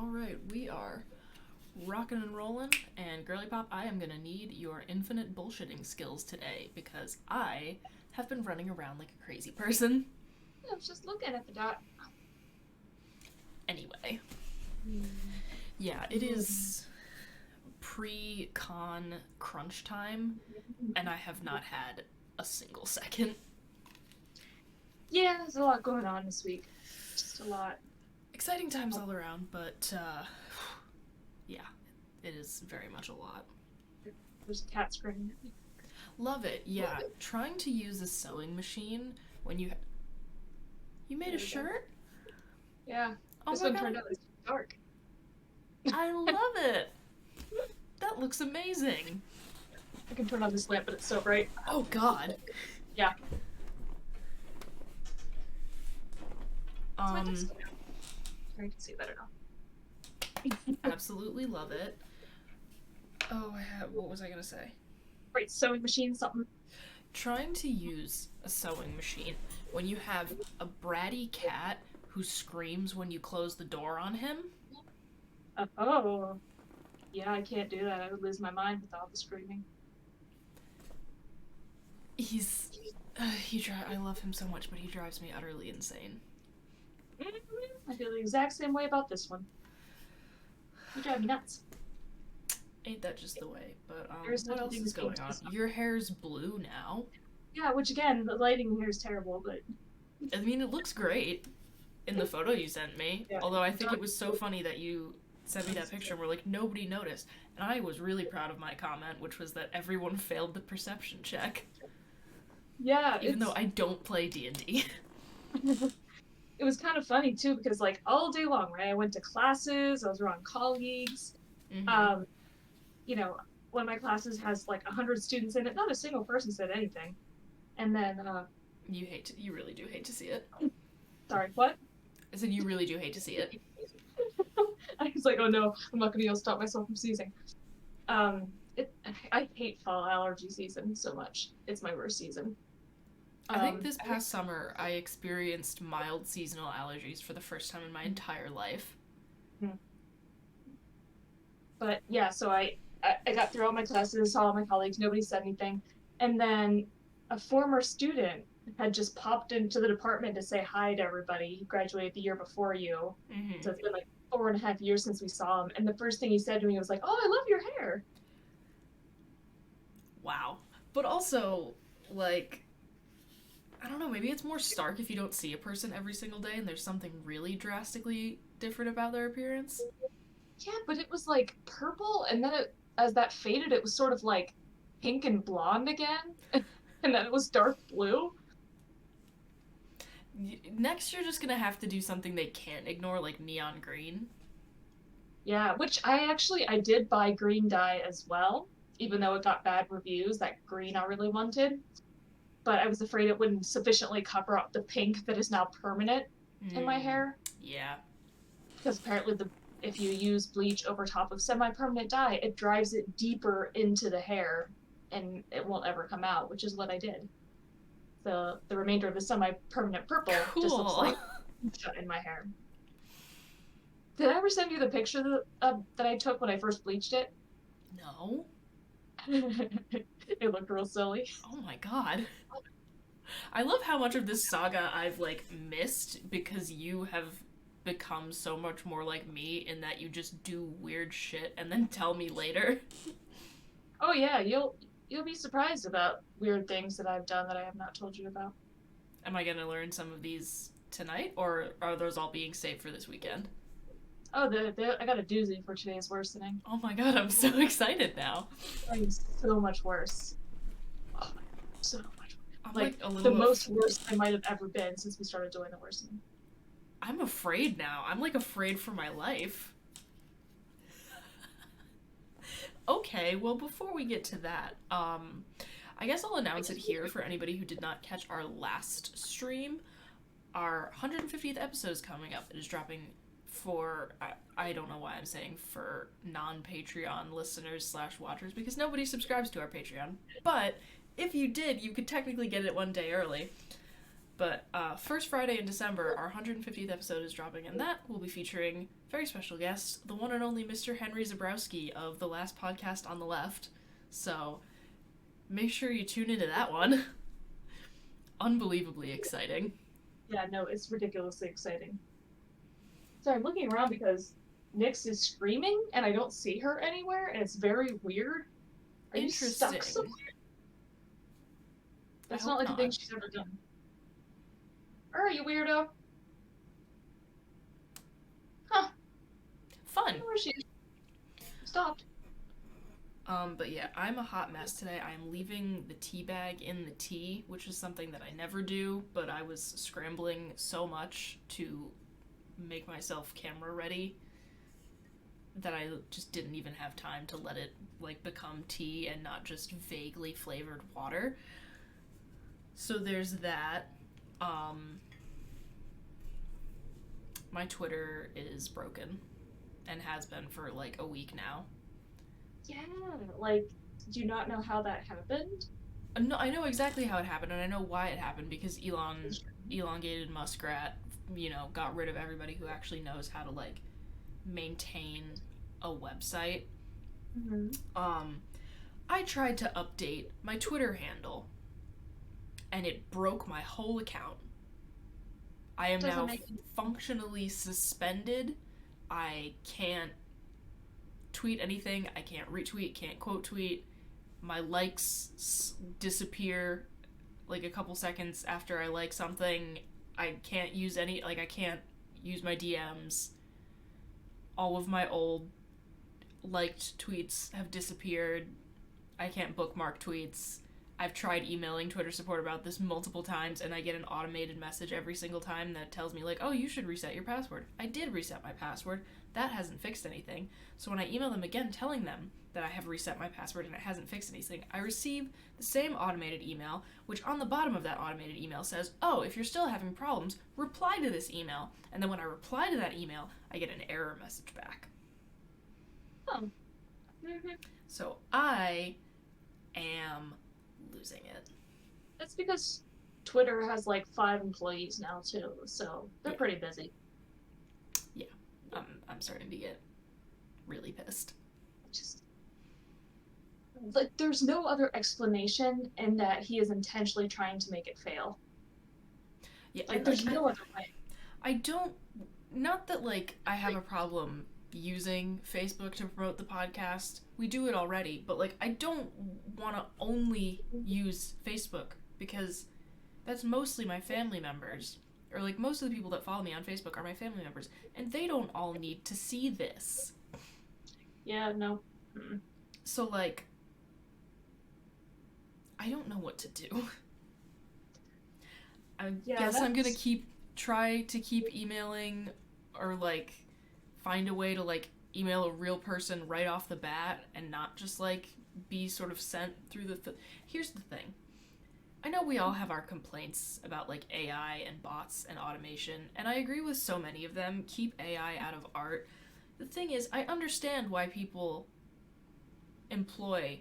Alright, we are rocking and rolling, and Girly Pop, I am gonna need your infinite bullshitting skills today because I have been running around like a crazy person. I was just looking at the dot. Anyway, yeah, it is pre-con crunch time, and I have not had a single second. Yeah, there's a lot going on this week. Just a lot. Exciting times all around, but yeah, it is very much a lot. There's a cat screaming at me. Love it, yeah. Trying to use a sewing machine when you made a shirt? Yeah. Oh This my one god, turned out it's dark. I love it. That looks amazing. I can turn on this lamp, but it's so bright. Oh god. Yeah. It's my Um, desk now. Sorry, you can see better now. absolutely love it. Oh, what was I gonna say? Right, sewing machine, something. Trying to use a sewing machine when you have a bratty cat who screams when you close the door on him. Oh. Yeah, I can't do that. I would lose my mind with all the screaming. I love him so much, but he drives me utterly insane. I feel the exact same way about this one. You drive me nuts. Ain't that just the way? But There's what such a else thing is as being going on? too Your hair's blue now. Yeah, which again, the lighting here is terrible, but I mean, it looks great in the photo you sent me. yeah. Although I think it was so funny that you sent me that picture and we're like, nobody noticed. And I was really proud of my comment, which was that everyone failed the perception check. Yeah, Even though I don't play D&D. it was kind of funny too because like all day long, right? I went to classes, I was around colleagues. Mm-hmm. Um, you know, one of my classes has like 100 students in it. Not a single person said anything. And then, You really do hate to see it. sorry, what? I said you really do hate to see it. I was like, oh no, I'm not gonna be able to stop myself from sneezing. Um, I hate fall allergy season so much. It's my worst season. I think this past summer I experienced mild seasonal allergies for the first time in my entire life. But yeah, so I got through all my classes, saw all my colleagues, nobody said anything. And then a former student had just popped into the department to say hi to everybody. He graduated the year before you. Mm-hmm. So it's been like 4.5 years since we saw him. And the first thing he said to me was like, oh, I love your hair. Wow. But also, like, I don't know, maybe it's more stark if you don't see a person every single day and there's something really drastically different about their appearance. Yeah, but it was like purple, and then as that faded, it was sort of like pink and blonde again, and then it was dark blue. Next, you're just gonna have to do something they can't ignore, like neon green. Yeah, which I did buy green dye as well, even though it got bad reviews. That green I really wanted, but I was afraid it wouldn't sufficiently cover up the pink that is now permanent in my hair. Yeah. Because apparently if you use bleach over top of semi-permanent dye, it drives it deeper into the hair and it won't ever come out, which is what I did. The remainder of the semi-permanent purple just looks like shut in my hair. Did I ever send you the picture that I took when I first bleached it? No. It looked real silly. Oh my god. I love how much of this saga I've, like, missed because you have become so much more like me in that you just do weird shit and then tell me later. Oh yeah, you'll be surprised about weird things that I've done that I have not told you about. Am I gonna learn some of these tonight, or are those all being saved for this weekend? Oh, I got a doozy for today's worsening. Oh my god, I'm so excited now. I'm so much worse. Oh my god, so much worse. I'm Like a little the most worse I might have ever been since we started doing the worsening. I'm afraid now. I'm like afraid for my life. Okay, well, before we get to that, I guess I'll announce it here for anybody who did not catch our last stream. Our 150th episode is coming up. It is dropping for, I don't know why I'm saying for non-Patreon listeners slash watchers, because nobody subscribes to our Patreon. But if you did, you could technically get it one day early. But first Friday in December, our 150th episode is dropping, and that will be featuring very special guest, the one and only Mr. Henry Zabrowski of the last podcast on the left. So make sure you tune into that one. Unbelievably exciting. Yeah, no, it's ridiculously exciting. So I'm looking around because Nyx is screaming and I don't see her anywhere, and it's very weird. Are you stuck somewhere? That's not like a thing she's ever done. Are you weirdo? Huh. Fun. Where is she? Stopped. But yeah, I'm a hot mess today. I'm leaving the tea bag in the tea, which is something that I never do, but I was scrambling so much to make myself camera ready that I just didn't even have time to let it like become tea and not just vaguely flavored water. So there's that. My Twitter is broken and has been for like a week now. Yeah, like, do you not know how that happened? No, I know exactly how it happened, and I know why it happened, because elongated muskrat, got rid of everybody who actually knows how to like maintain a website. Mm-hmm. I tried to update my Twitter handle, and it broke my whole account. I am now functionally suspended. I can't tweet anything. I can't retweet, can't quote tweet. My likes disappear like a couple seconds after I like something. I can't use I can't use my DMs. All of my old liked tweets have disappeared. I can't bookmark tweets. I've tried emailing Twitter support about this multiple times, and I get an automated message every single time that tells me, like, oh, you should reset your password. I did reset my password. That hasn't fixed anything. So when I email them again telling them that I have reset my password and it hasn't fixed anything, I receive the same automated email, which on the bottom of that automated email says, oh, if you're still having problems, reply to this email. And then when I reply to that email, I get an error message back. Oh. Mm-hmm. So I am losing it. That's because Twitter has like 5 employees now too, so they're pretty busy. Yeah, I'm starting to get really pissed. Just like there's no other explanation in that he is intentionally trying to make it fail. Yeah, like there's no other way. I don't. Not that like I have a problem using Facebook to promote the podcast. We do it already, but like I don't want to only use Facebook because that's mostly my family members, or like most of the people that follow me on Facebook are my family members, and they don't all need to see this. Yeah, no. Mm-mm. So like I don't know what to do. I guess I'm gonna try to keep emailing, or like find a way to like email a real person right off the bat and not just like be sort of sent through Here's the thing. I know we all have our complaints about like AI and bots and automation, and I agree with so many of them. Keep AI out of art. The thing is, I understand why people employ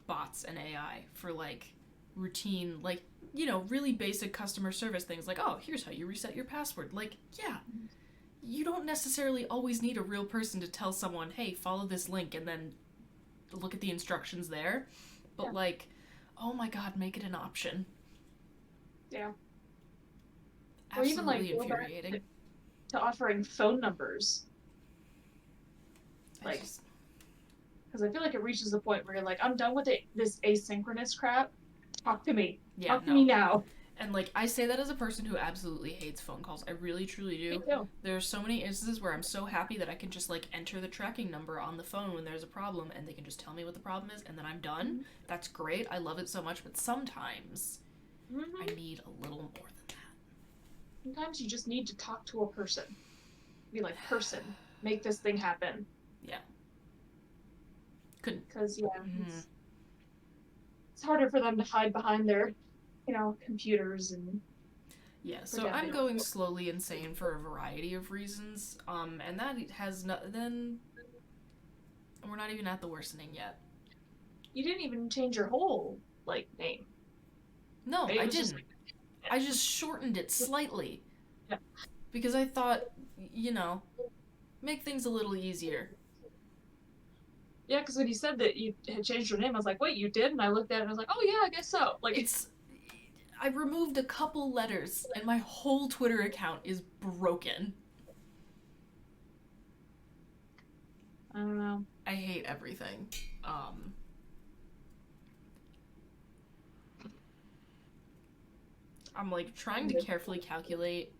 bots and AI for like routine, like, really basic customer service things, like, oh, here's how you reset your password. Like, yeah, you don't necessarily always need a real person to tell someone, hey, follow this link and then look at the instructions there. But like, oh my god, make it an option. Yeah. Absolutely or even like infuriating. To offering phone numbers. Like, because I feel like it reaches the point where you're like, I'm done with this asynchronous crap. Talk to me. Yeah, Talk to me now. And like, I say that as a person who absolutely hates phone calls. I really truly do. Me too. There are so many instances where I'm so happy that I can just like enter the tracking number on the phone when there's a problem, and they can just tell me what the problem is, and then I'm done. Mm-hmm. That's great. I love it so much. But sometimes I need a little more than that. Sometimes you just need to talk to a person. Be like, person, make this thing happen. Yeah. Because it's harder for them to hide behind their computers and so I'm going slowly insane for a variety of reasons, and that has then we're not even at the worsening yet. You didn't even change your whole name. No, I didn't. I just shortened it slightly. Yeah. Because I thought, Make things a little easier. Yeah, because when you said that you had changed your name, I was like, wait, you did? And I looked at it and I was like, oh yeah, I guess so. Like, It's I removed a couple letters and my whole Twitter account is broken. I don't know. I hate everything. Um I'm like trying to carefully calculate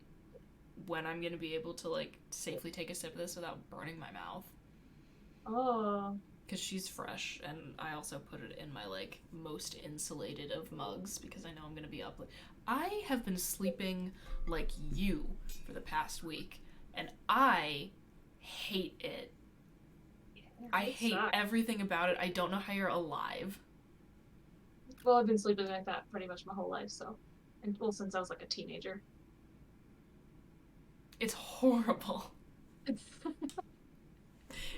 when I'm gonna be able to like safely take a sip of this without burning my mouth. Oh, Because she's fresh, and I also put it in my like most insulated of mugs because I know I'm gonna be up. I have been sleeping like you for the past week, and I hate it. I it hate sucks. everything about it. I don't know how you're alive. Well, I've been sleeping like that pretty much my whole life, so. And well, since I was like a teenager. It's horrible.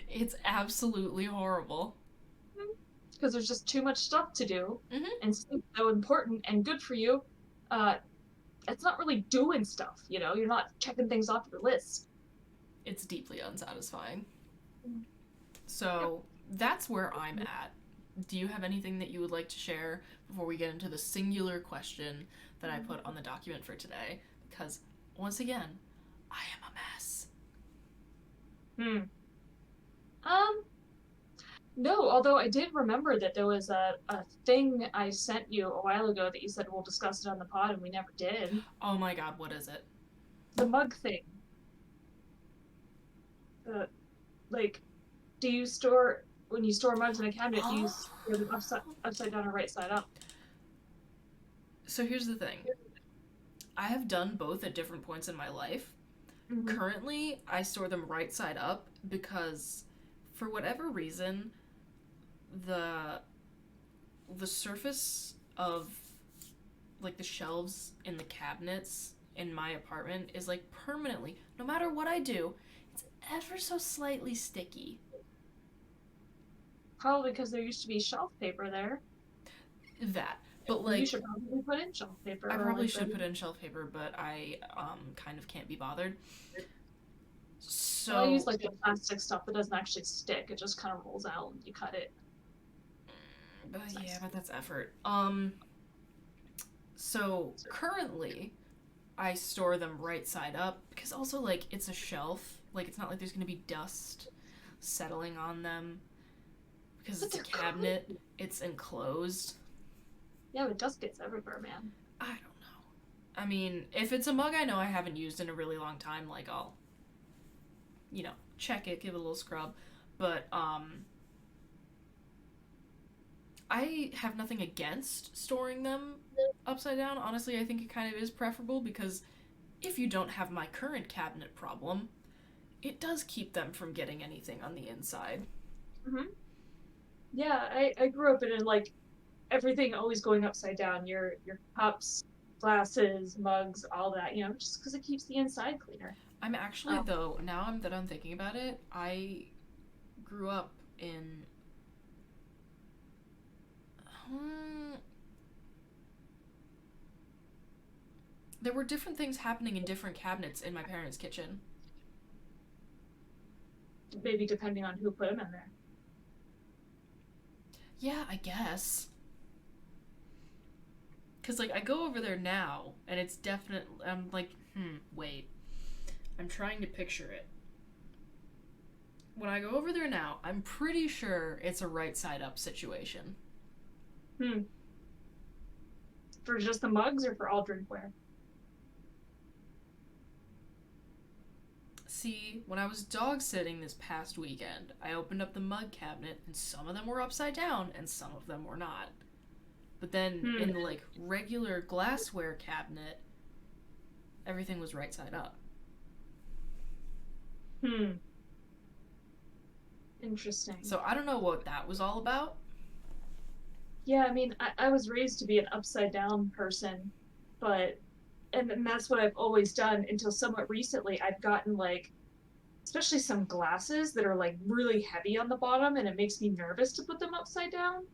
It's absolutely horrible. Because there's just too much stuff to do, Hmm. and sleep so important and good for you. Uh, it's not really doing stuff, you know? You're not checking things off your list. It's deeply unsatisfying. Yep. So that's where I'm at. Do you have anything that you would like to share before we get into the singular question that I put on the document for today? Because, once again, I am a mess. Hmm. Um, no, although I did remember that there was a thing I sent you a while ago that you said we'll discuss it on the pod, and we never did. Oh my god, what is it? The mug thing. Uh, like, do you store, when you store mugs in a cabinet, do you Oh. store them upside down or right side up? So here's the thing, I have done both at different points in my life. Mm-hmm. Currently, I store them right side up because, for whatever reason, the the surface of like the shelves in the cabinets in my apartment is like permanently, no matter what I do, it's ever so slightly sticky. Probably because there used to be shelf paper there. That. But You like should probably put in shelf paper I or probably like should the. put in shelf paper, but I kind of can't be bothered. Well, I use So like the plastic stuff that doesn't actually stick. It just kind of rolls out when you cut it. but It's yeah, nice. but that's effort. So currently I store them right side up because also like it's a shelf. Like it's not like there's gonna be dust settling on them because But it's a they're cabinet. cool. It's enclosed. Yeah, but dust gets everywhere, man. I don't know. I mean, if it's a mug I know I haven't used in a really long time, like I'll, check it, give it a little scrub. But I have nothing against storing them upside down. Honestly, I think it kind of is preferable because if you don't have my current cabinet problem, it does keep them from getting anything on the inside. Hmm. Yeah, I grew up in like everything always going upside down. Your cups, glasses, mugs, all that. You know, just because it keeps the inside cleaner. I'm actually, Um, though, now that I'm thinking about it, I grew up in. Hmm, there were different things happening in different cabinets in my parents' kitchen. maybe depending on who put them in there. Yeah, I guess. Because, like, I go over there now, and it's definitely. I'm like, wait. I'm trying to picture it. When I go over there now, I'm pretty sure it's a right side up situation. Hmm. For just the mugs or for all drinkware? See, when I was dog sitting this past weekend, I opened up the mug cabinet, and some of them were upside down, and some of them were not. But then Hmm. in the like regular glassware cabinet, everything was right side up. Hmm. Interesting. So I don't know what that was all about. Yeah, I mean, I was raised to be an upside down person, but and that's what I've always done until somewhat recently I've gotten like especially some glasses that are like really heavy on the bottom and it makes me nervous to put them upside down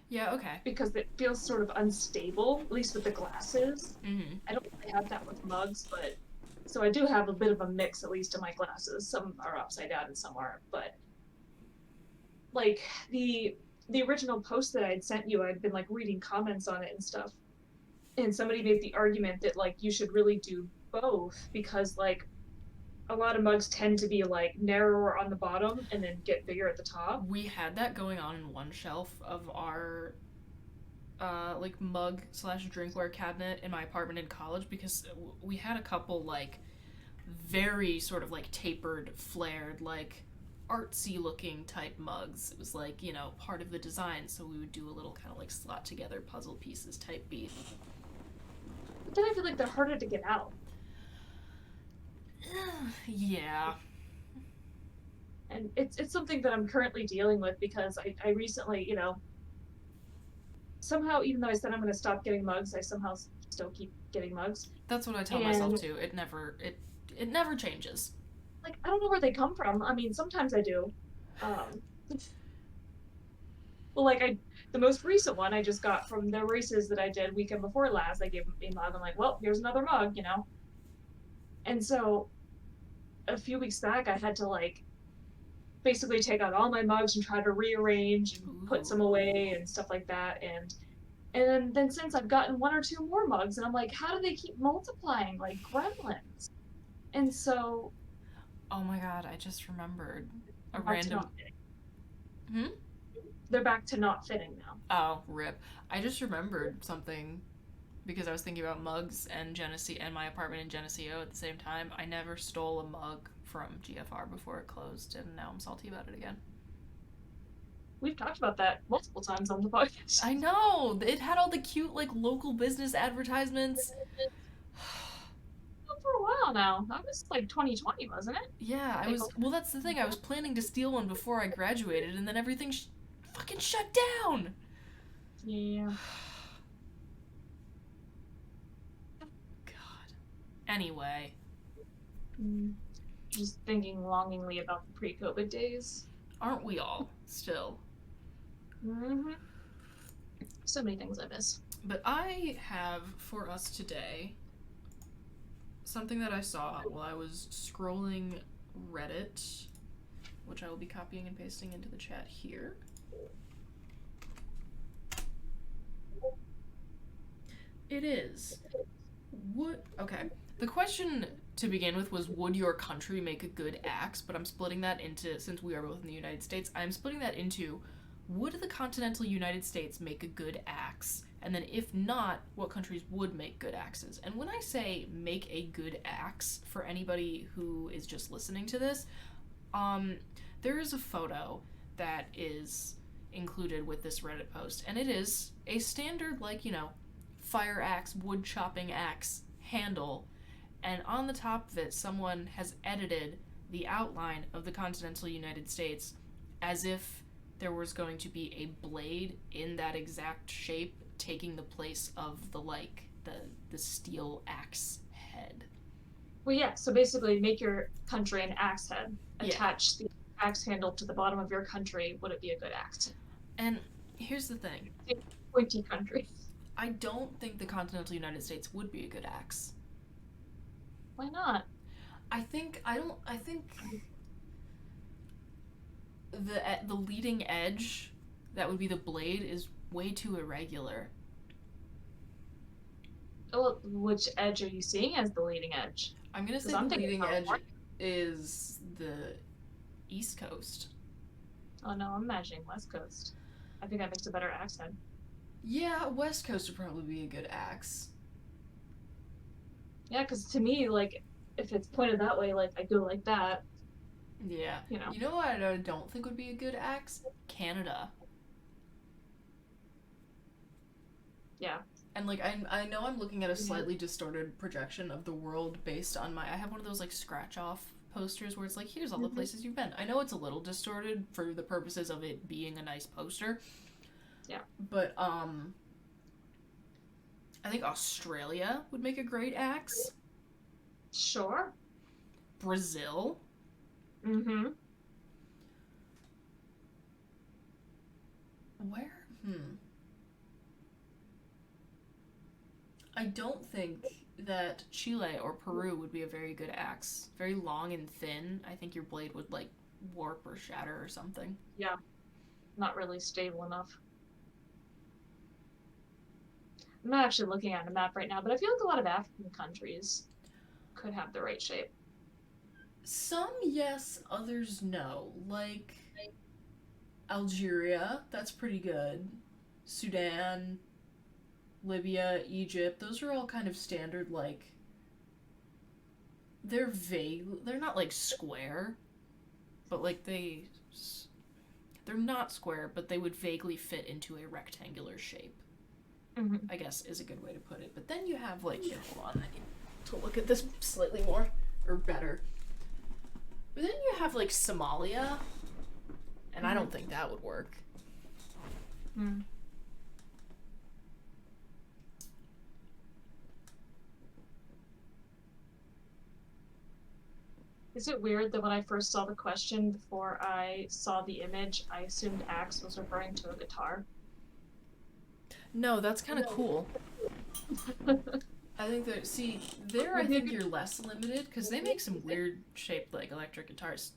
Yeah, okay. because it feels sort of unstable, at least with the glasses. Mm-hmm. I don't really have that with mugs, but So I do have a bit of a mix, at least in my glasses. Some are upside down and some aren't. But like the original post that I had sent you, I'd been like reading comments on it and stuff. And somebody made the argument that like you should really do both because like a lot of mugs tend to be like narrower on the bottom and then get bigger at the top. We had that going on in one shelf of our like mug slash drinkware cabinet in my apartment in college because we had a couple like very sort of like tapered, flared, like artsy looking type mugs. It was like, you know, part of the design, so we would do a little kind of like slot together puzzle pieces type beat. But then I feel like they're harder to get out. Yeah. And it's something that I'm currently dealing with because I recently, you know, somehow, even though I said I'm going to stop getting mugs, I somehow still keep getting mugs. That's what I tell myself And too. It never changes. like, I don't know where they come from. I mean, sometimes I do. Um, well, like the most recent one I just got from the races that I did weekend before last. I gave me a mug. I'm like, well, here's another mug, you know. And so a few weeks back, I had to like basically take out all my mugs and try to rearrange and put Ooh. some away and stuff like that. And then since I've gotten one or two more mugs, and I'm like, how do they keep multiplying like gremlins? And so Oh my god, I just remembered a back to not random. fitting. Hmm? They're back to not fitting now. Oh, rip. I just remembered something because I was thinking about mugs and Geneseo and my apartment in Geneseo at the same time. I never stole a mug from GFR before it closed, and now I'm salty about it again. We've talked about that multiple times on the podcast. I know! It had all the cute, like, local business advertisements. For a while now. That was like 2020, wasn't it? Yeah, I Like, was. Well, that's the thing. I was planning to steal one before I graduated, and then everything fucking shut down! yeah. God. Anyway, Just thinking longingly about the pre-COVID days. aren't we all still? Mm-hmm. So many things I miss. But I have for us today something that I saw while I was scrolling Reddit, which I will be copying and pasting into the chat here. It is. Okay. The question to begin with was, would your country make a good axe? But I'm splitting that into, since we are both in the United States, I'm splitting that into, would the continental United States make a good axe? And then if not, what countries would make good axes? And when I say make a good axe, for anybody who is just listening to this, there is a photo that is included with this Reddit post, and it is a standard, like, you know, fire axe, wood chopping axe handle, and on the top of it, someone has edited the outline of the continental United States as if there was going to be a blade in that exact shape taking the place of the like the steel axe head. Well, yeah. So basically, make your country an axe head. Yeah. Attach the axe handle to the bottom of your country. Would it be a good axe? And here's the thing. Pointy country. I don't think the continental United States would be a good axe. Why not? I think the leading edge, that would be the blade, is way too irregular. Well, which edge are you seeing as the leading edge? I'm gonna say I'm the thinking leading edge California. is the East Coast. Oh no, I'm imagining West Coast. I think that makes a better axe head. Yeah, West Coast would probably be a good axe. Yeah, because to me, like, if it's pointed that way, like I go like that, Yeah. you know. You know what I don't think would be a good axe? Canada. Yeah. And like I know I'm looking at a slightly distorted projection of the world based on I have one of those like scratch off posters where it's like, here's all the places you've been. I know it's a little distorted for the purposes of it being a nice poster. Yeah. But I think Australia would make a great axe. Sure. Brazil. Mm-hmm. Where? I don't think that Chile or Peru would be a very good axe. Very long and thin. I think your blade would like warp or shatter or something. Yeah, not really stable enough. I'm not actually looking at a map right now, but I feel like a lot of African countries could have the right shape. Some yes, others no. Like Algeria, that's pretty good. Sudan, Libya, Egypt, those are all kind of standard, like, they're vague. They're not like square, but like they're not square, but they would vaguely fit into a rectangular shape, Mm-hmm. I guess is a good way to put it. But then you have like, here, hold on, I need to look at this slightly more or better. But then you have like Somalia, and I don't think that would work. Mm. Is it weird that when I first saw the question before I saw the image, I assumed axe was referring to a guitar? No, that's kind of cool. I think that, see, there I think you're less limited because they make some weird shaped like electric guitars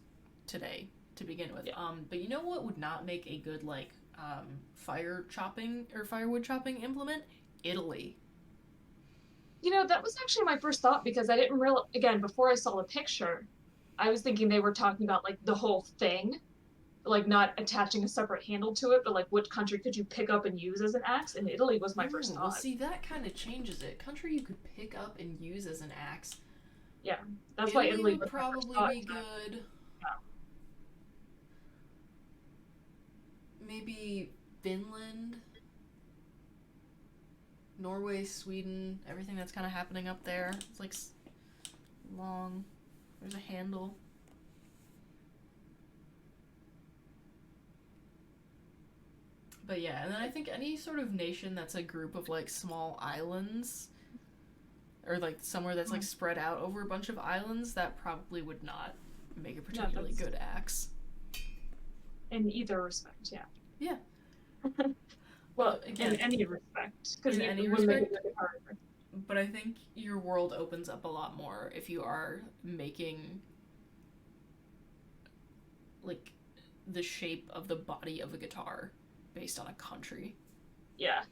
today to begin with. Yeah. But you know what would not make a good like fire chopping or firewood chopping implement? Italy. You know, that was actually my first thought because I didn't realize, again, before I saw the picture, I was thinking they were talking about like the whole thing, like not attaching a separate handle to it, but like what country could you pick up and use as an axe? And Italy was my first Well, thought. see, that kind of changes it. Country you could pick up and use as an axe. Yeah, that's why Italy Italy would was my first probably thought. be good. Maybe Finland, Norway, Sweden, everything that's kind of happening up there. It's like long. There's a handle. But yeah, and then I think any sort of nation that's a group of like small islands, or like somewhere that's like spread out over a bunch of islands, that probably would not make a particularly good axe. In either respect, yeah. Yeah. Well, again, in any respect, because in it any would make respect, it really hard. but I think your world opens up a lot more if you are making like the shape of the body of a guitar based on a country. Yeah.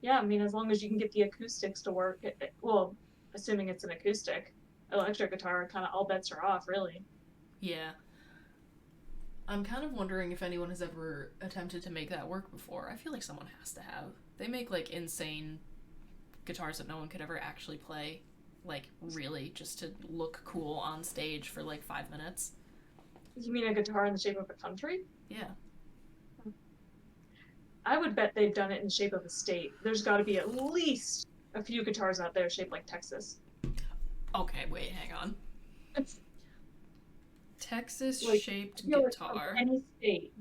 Yeah, I mean, as long as you can get the acoustics to work, well, assuming it's an acoustic, electric guitar, kind of all bets are off, really. Yeah. I'm kind of wondering if anyone has ever attempted to make that work before. I feel like someone has to have. They make like insane guitars that no one could ever actually play, like really just to look cool on stage for like 5 minutes. You mean a guitar in the shape of a country? Yeah. I would bet they've done it in the shape of a state. There's got to be at least a few guitars out there shaped like Texas. Okay, wait, hang on. It's Texas like, shaped like guitar. any state,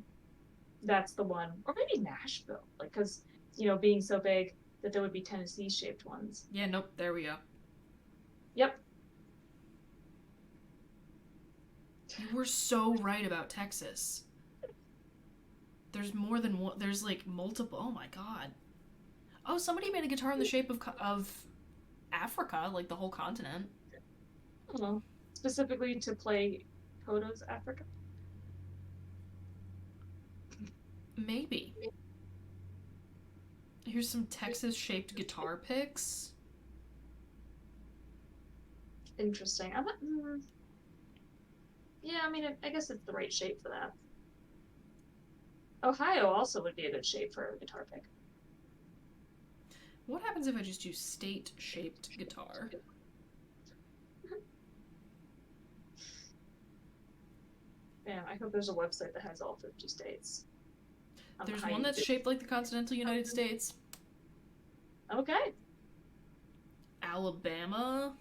that's the one. Or maybe Nashville, like because being so big that there would be Tennessee shaped ones. Yeah, nope, there we go. Yep. You were so right about Texas. There's more than one. There's like multiple. Oh my god. Oh, somebody made a guitar in the shape of Africa, like the whole continent. I don't know. Specifically to play Kodo's Africa? Maybe. Here's some Texas shaped guitar picks. Interesting. Yeah, I mean, I guess it's the right shape for that. Ohio also would be a good shape for a guitar pick. What happens if I just do state shaped guitar? Man, I hope there's a website that has all 50 states. There's one that's shaped like the continental United States. Okay. Alabama.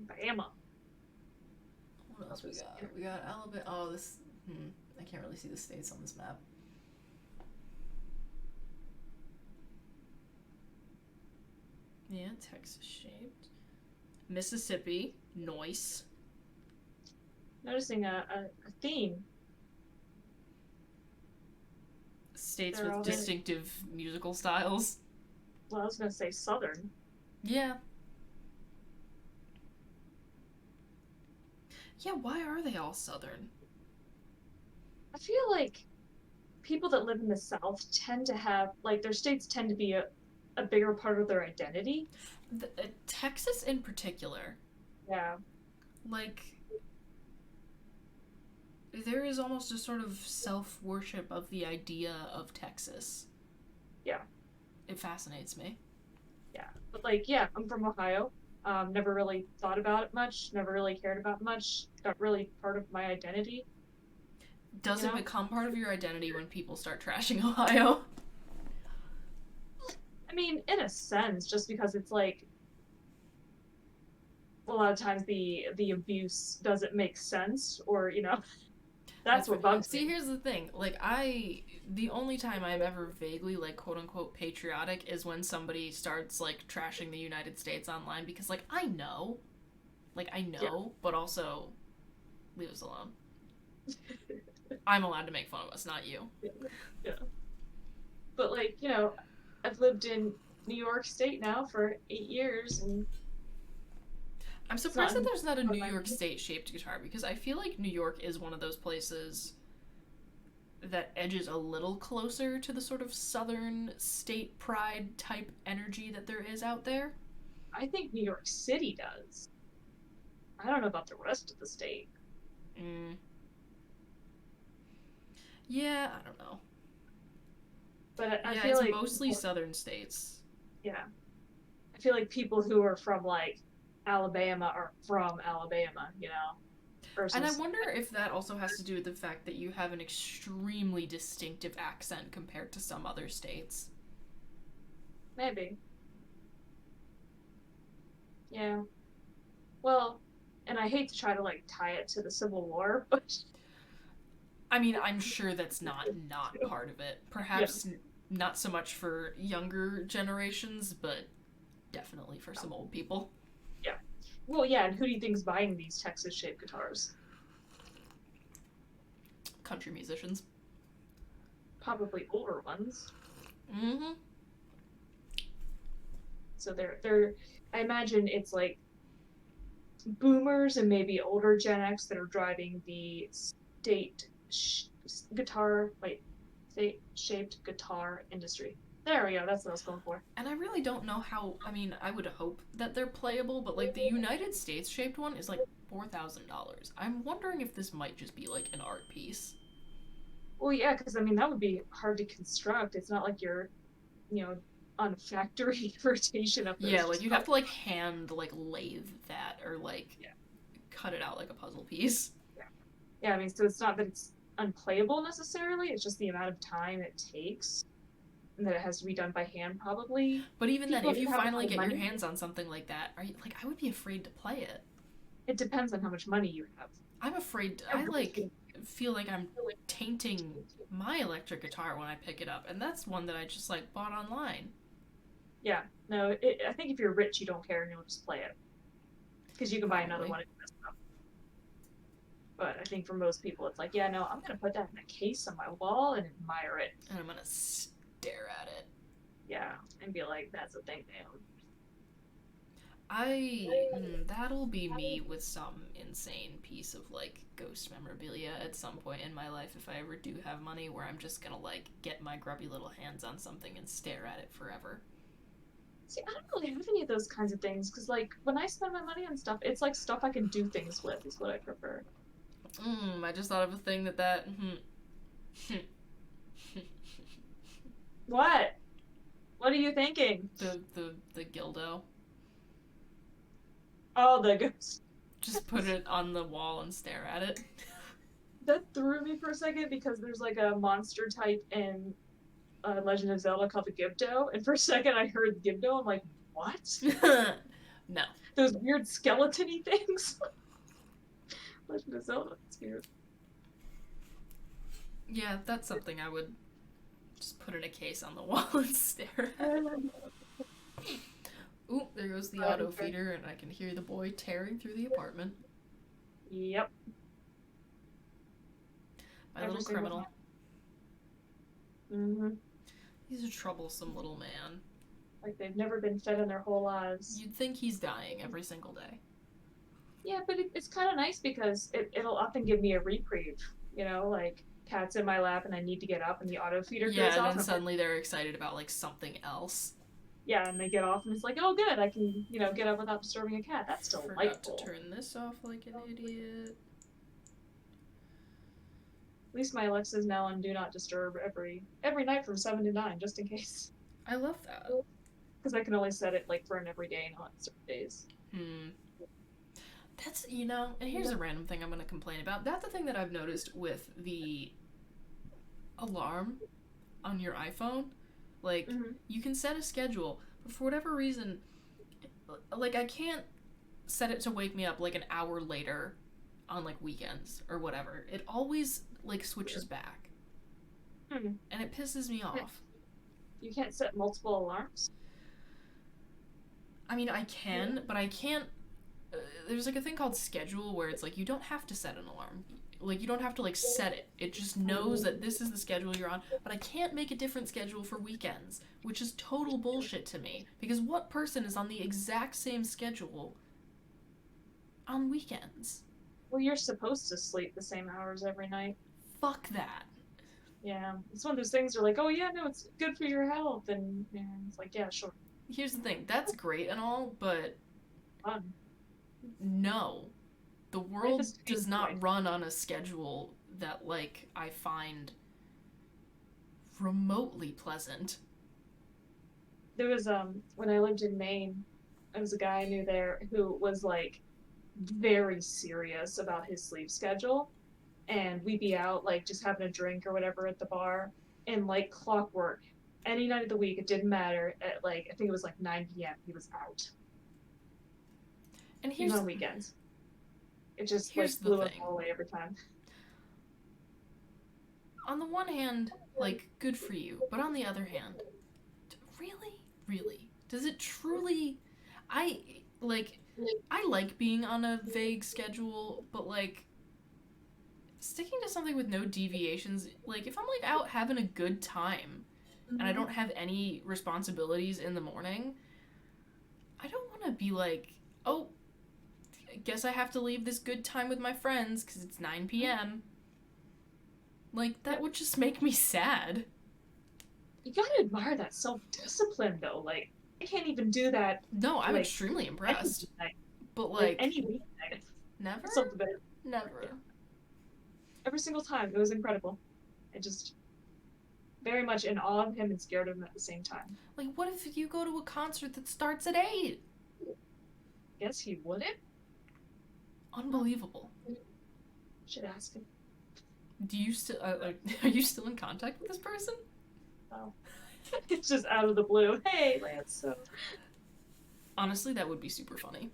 Bama. What else we got? We got Alabama. Oh, this. I can't really see the states on this map. Yeah, Texas shaped. Mississippi. Noise. Noticing a theme. States with distinctive musical styles. Well, I was gonna say southern. Yeah. Yeah, why are they all southern? I feel like people that live in the South tend to have like their states tend to be a bigger part of their identity. Texas in particular. Yeah. Like, there is almost a sort of self worship of the idea of Texas. Yeah. It fascinates me. Yeah. But like, yeah, I'm from Ohio. Never really thought about it much, never really cared about much. Not really part of my identity, you Does it know? become part of your identity when people start trashing Ohio? I mean, in a sense, just because it's like a lot of times the abuse doesn't make sense or, That's that's fair. what bugs See, me. here's the thing. The only time I'm ever vaguely, like, quote unquote, patriotic is when somebody starts, like, trashing the United States online because, like, I know. Like, I Yeah. know, but also, leave us alone. I'm allowed to make fun of us, not you. Yeah. Yeah. But like, I've lived in New York State now for 8 years and I'm it's surprised not that there's not a part New of my York State shaped guitar because I feel like New York is one of those places that edges a little closer to the sort of southern state pride type energy that there is out there. I think New York City does. I don't know about the rest of the state. Mm. Yeah, I don't know. But I Yeah, feel it's like mostly southern states. yeah. I feel like people who are from like Alabama are from Alabama, And I versus wonder if that also has to do with the fact that you have an extremely distinctive accent compared to some other states. maybe. Yeah. Well, and I hate to try to like tie it to the Civil War, but I mean, I'm sure that's not part of it. yeah. Perhaps not so much for younger generations, but definitely for some old people. Yeah. Well, yeah, and who do you think's buying these Texas shaped guitars? Country musicians. Probably older ones. Mm-hmm. So they're I imagine it's like boomers and maybe older Gen X that are driving the guitar, wait, state shaped guitar industry. There we go. That's what I was going for. And I really don't know how. I mean, I would hope that they're playable, but like the United States shaped one is like $4,000. I'm wondering if this might just be like an art piece. Well, yeah, because I mean that would be hard to construct. It's not like you're, you know, on factory rotation of Yeah, those. like Just you'd have to like hand like lathe that or like yeah, cut it out like a puzzle piece. yeah, yeah. I mean, so it's not that it's unplayable necessarily. It's just the amount of time it takes, and that it has to be done by hand. Probably But even then, people if who you have a finally lot of get your money. hands on something like that, are you like I would be afraid to play it. It depends on how much money you have. I'm afraid I I like really feel like I'm tainting my electric guitar when I pick it up, and that's one that I just like bought online. Yeah, no. I think if you're rich, you don't care and you'll just play it because you can buy another Probably. one. But I think for most people, it's like, yeah, no, I'm gonna put that in a case on my wall and admire it. And I'm gonna stare at it. Yeah, and be like, that's a thing they own. That'll be me with some insane piece of like ghost memorabilia at some point in my life if I ever do have money where I'm just gonna like get my grubby little hands on something and stare at it forever. See, I don't really have any of those kinds of things because, like, when I spend my money on stuff, it's like stuff I can do things with is what I prefer. I just thought of a thing that. What? What are you thinking? The gildo. Oh, the ghost. Just put it on the wall and stare at it. That threw me for a second because there's like a monster type in Legend of Zelda called the Gibdo, and for a second I heard Gibdo. I'm like, what? No. Those weird skeleton-y things. Legend of Zelda. It's weird. Yeah, that's something I would just put in a case on the wall and stare at. Ooh, there goes the auto feeder, and I can hear the boy tearing through the apartment. Yep. My little criminal. Mm-hmm. He's a troublesome little man. Like they've never been fed in their whole lives. You'd think he's dying every single day. Yeah, but it's kind of nice because it'll often give me a reprieve. Like cat's in my lap and I need to get up and the auto feeder Yeah, goes and off then and I'm like, suddenly they're excited about like something else. yeah, and they get off and it's like, oh good, I can get up without disturbing a cat. That's Forgot to delightful. turn this off like an idiot. At least my Alexa's now on Do Not Disturb every night from 7 to 9, just in case. I love that. Because I can only set it like for an everyday, not certain days. Hmm. That's, and here's a random thing I'm going to complain about. That's the thing that I've noticed with the alarm on your iPhone. Like, you can set a schedule, but for whatever reason, like, I can't set it to wake me up like an hour later on like weekends or whatever. It always like switches back. And it pisses me off. You can't set multiple alarms? I mean, I can, but I can't. There's like a thing called schedule where it's like you don't have to set an alarm. Like you don't have to like set it. It just knows that this is the schedule you're on. But I can't make a different schedule for weekends, which is total bullshit to me. Because what person is on the exact same schedule on weekends? Well, you're supposed to sleep the same hours every night. Fuck that. Yeah, it's one of those things where like, oh yeah, no, it's good for your health, and it's like, yeah, sure. Here's the thing. That's great and all, but Fun. no. The world does not run on a schedule that, like, I find remotely pleasant. There was when I lived in Maine, there was a guy I knew there who was like very serious about his sleep schedule, and we'd be out like just having a drink or whatever at the bar, and like clockwork, any night of the week, it didn't matter. At like I think it was like 9 p.m. he was out. And here's Even on weekends. It just like blew us all away every time. On the one hand, like, good for you, but on the other hand, really, does it truly? I like being on a vague schedule, but like sticking to something with no deviations, like if I'm like out having a good time and I don't have any responsibilities in the morning, I don't want to be like, oh, I guess I have to leave this good time with my friends because it's 9 p.m. Like, that would just make me sad. You gotta admire that self-discipline, though. Like, I can't even do that. No, I'm extremely impressed. But, like any weeknight. Never? Never. Every single time. It was incredible. I just very much in awe of him and scared of him at the same time. Like, what if you go to a concert that starts at 8? Guess he wouldn't? Unbelievable. Should ask him. Do you still are you still in contact with this person? Oh. It's just out of the blue. Hey, Lance. So honestly, that would be super funny.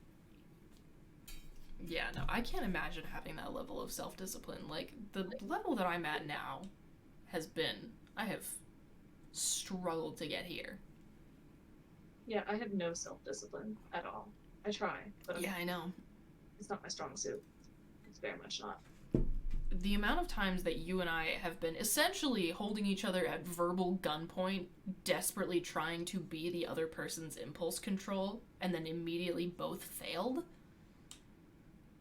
Yeah, no, I can't imagine having that level of self-discipline. Like, the level that I'm at now I have struggled to get here. Yeah, I have no self-discipline at all. I try, but yeah, I know. It's not my strong suit. It's very much not. The amount of times that you and I have been essentially holding each other at verbal gunpoint, desperately trying to be the other person's impulse control, and then immediately both failed.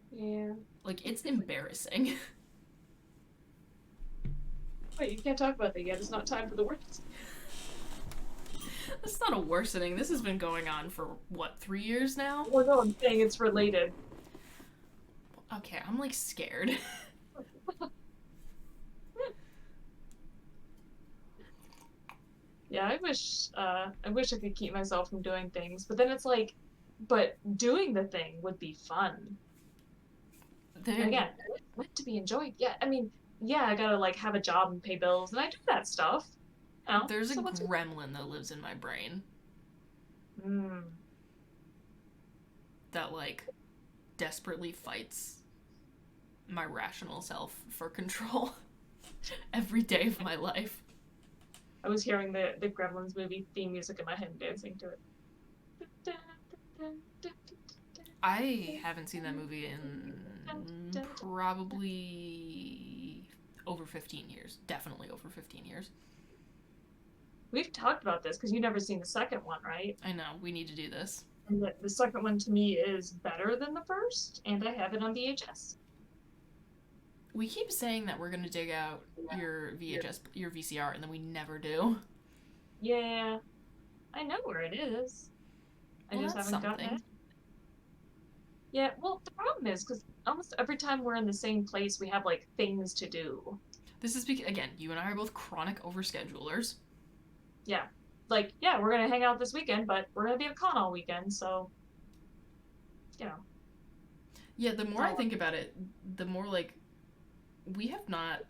Yeah. Like, it's embarrassing. Wait, you can't talk about that yet. It's not time for the worst. That's not a worsening. This has been going on for, what, 3 years now? Well, no, I'm saying it's related. Okay, I'm, like, scared. Yeah, I wish I could keep myself from doing things, but then it's like, but doing the thing would be fun. Again, it's meant to be enjoyed. Yeah, I mean, yeah, I gotta like have a job and pay bills, and I do that stuff. There's a gremlin that lives in my brain. That like desperately fights my rational self for control every day of my life. I was hearing the Gremlins movie theme music in my head and dancing to it. I haven't seen that movie in probably over 15 years. Definitely over 15 years. we've talked about this because you've never seen the second one, right? I know, we need to do this. And the second one to me is better than the first, and I have it on VHS. We keep saying that we're gonna dig out your VHS, your VCR, and then we never do. Yeah, I know where it is. I Well, just that's haven't gotten something. it. Yeah, well, the problem is because almost every time we're in the same place, we have like things to do. This is because, again, you and I are both chronic overschedulers. Yeah, like yeah, we're gonna hang out this weekend, but we're gonna be at con all weekend, so you know, Yeah, the it's more I all think about it, the more like we have not.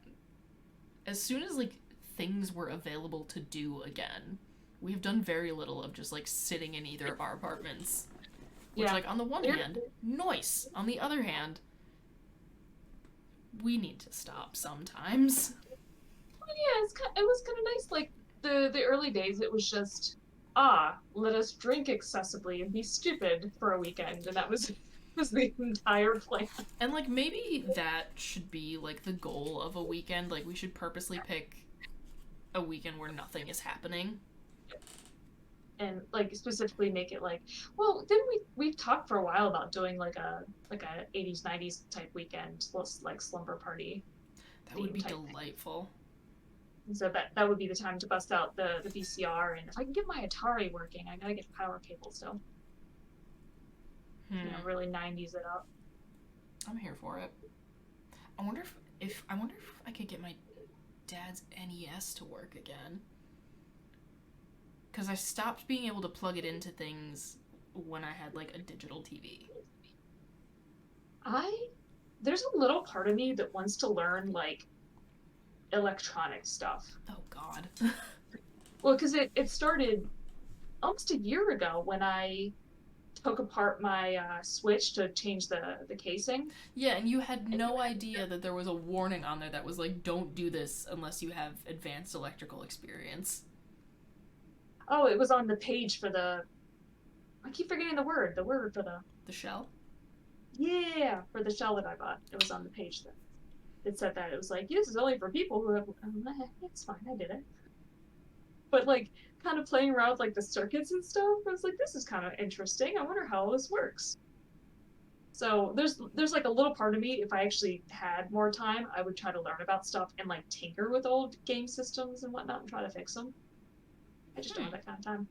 As soon as like things were available to do again, we have done very little of just like sitting in either of our apartments. Which, yeah. like, on the one There, hand, nice. On the other hand, we need to stop sometimes. yeah, it was kind of nice. Like the early days, it was just let us drink excessively and be stupid for a weekend, and that was was the entire plan. And, like, maybe that should be, like, the goal of a weekend. Like, we should purposely pick a weekend where nothing is happening. And like specifically make it like, well, didn't we've talked for a while about doing like a 80s 90s type weekend, like slumber party That would theme be type thing. delightful. And so that would be the time to bust out the VCR, and if I can get my Atari working, I gotta get power cable still. Hmm. Really 90s it up. I'm here for it. I wonder if I could get my dad's NES to work again. Because I stopped being able to plug it into things when I had like a digital TV. I There's a little part of me that wants to learn like electronic stuff. Oh God. Well, because it started almost a year ago when I took apart my Switch to change the casing. Yeah, and you had no idea that there was a warning on there that was like, "Don't do this unless you have advanced electrical experience." Oh, it was on the page for the. I keep forgetting the word for the. The shell. Yeah, for the shell that I bought. It was on the page that it said that. It was like, this is only for people who have. It's fine, I did it. But like, kind of playing around with like the circuits and stuff, I was like, this is kind of interesting. I wonder how this works. So there's like a little part of me, if I actually had more time, I would try to learn about stuff and like tinker with old game systems and whatnot and try to fix them. I just don't Hmm. have that kind of time.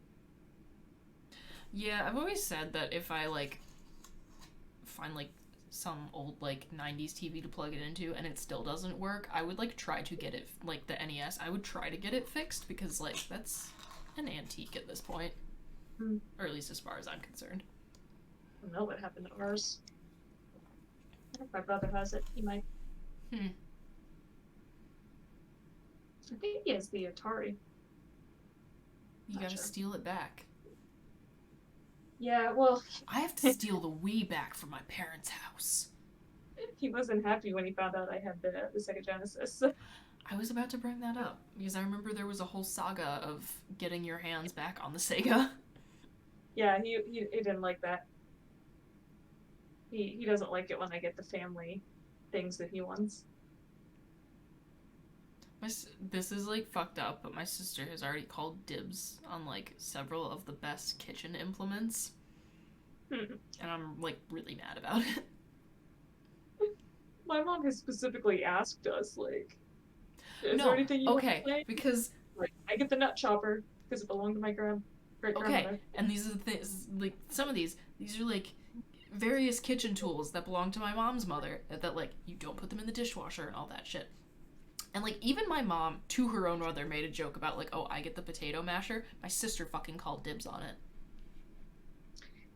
Yeah, I've always said that if I like find like some old like 90s TV to plug it into and it still doesn't work, I would like try to get it like the NES. I would try to get it fixed because like that's an antique at this point, Hmm. or at least as far as I'm concerned. I don't know what happened to ours. If my brother has it, he might. Hmm. I think he has the Atari. You Not gotta sure. steal it back. Yeah, well, I have to steal the Wii back from my parents' house. he wasn't happy when he found out I had the Sega Genesis. I was about to bring that up because I remember there was a whole saga of getting your hands back on the Sega. Yeah, he didn't like that. He doesn't like it when I get the family things that he wants. This is like fucked up, but my sister has already called dibs on like several of the best kitchen implements, and I'm like really mad about it. My mom has specifically asked us, like, is there No, anything you want to okay, play? because Like, I get the nut chopper because it belonged to my great okay, grandmother. and these are the things like some of these are like various kitchen tools that belong to my mom's mother that like you don't put them in the dishwasher and all that shit. And like even my mom, to her own mother, made a joke about like, oh, I get the potato masher. My sister fucking called dibs on it.